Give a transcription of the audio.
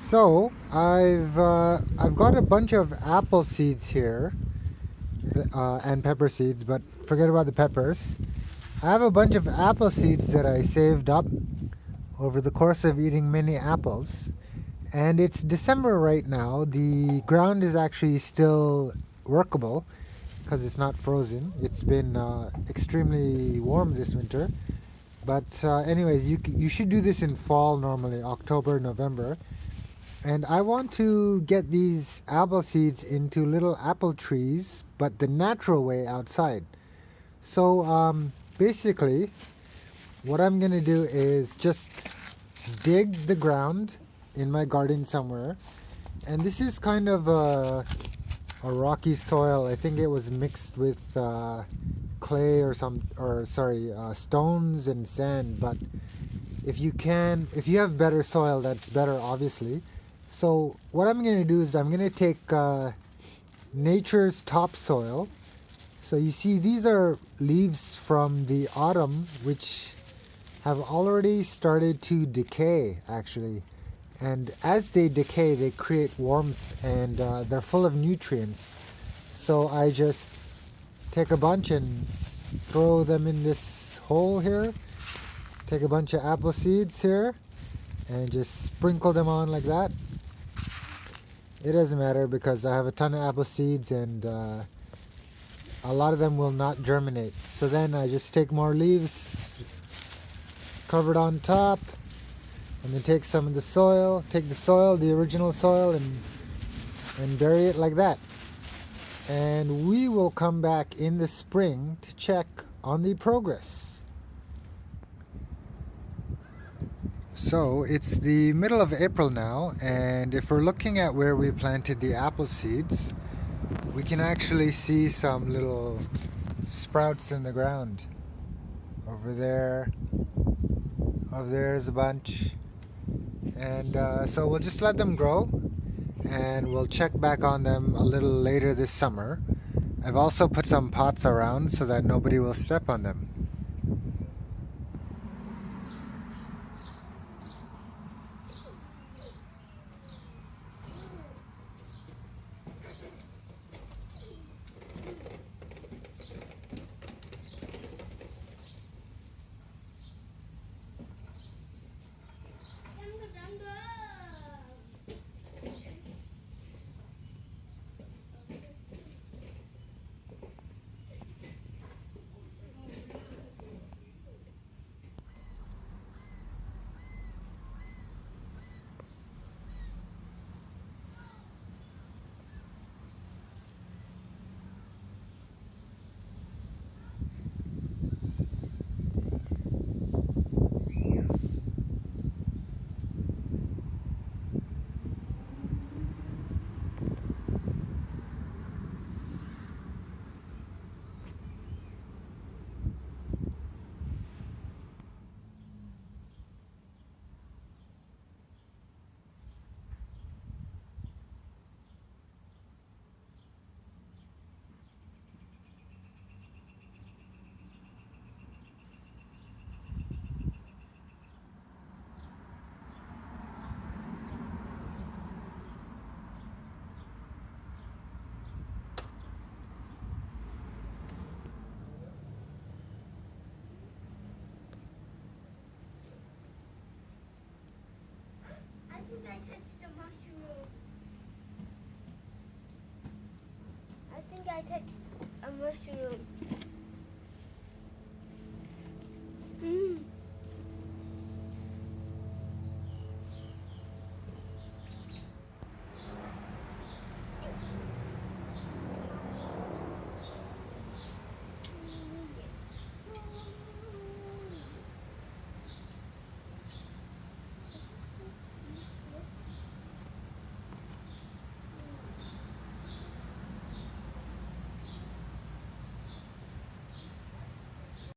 So I've got a bunch of apple seeds here, and pepper seeds, but forget about the peppers. I have a bunch of apple seeds that I saved up over the course of eating many apples. And it's December right now. The ground is actually still workable because it's not frozen. It's been extremely warm this winter. But anyways, you should do this in fall normally, October, November. And I want to get these apple seeds into little apple trees, but the natural way outside. So basically, what I'm going to do is just dig the ground in my garden somewhere. And this is kind of a rocky soil. I think it was mixed with clay stones and sand. But if you have better soil, that's better, obviously. So what I'm going to do is I'm going to take nature's topsoil. So you see, these are leaves from the autumn, which have already started to decay, actually. And as they decay, they create warmth, and they're full of nutrients. So I just take a bunch and throw them in this hole here. Take a bunch of apple seeds here and just sprinkle them on like that. It doesn't matter because I have a ton of apple seeds, and a lot of them will not germinate. So then I just take more leaves covered on top, and then take some of the soil, the original soil, and bury it like that. And we will come back in the spring to check on the progress. So it's the middle of April now, and if we're looking at where we planted the apple seeds, we can actually see some little sprouts in the ground. Over there's a bunch. And so we'll just let them grow, and we'll check back on them a little later this summer. I've also put some pots around so that nobody will step on them. I think I touched a mushroom. I think I touched a mushroom.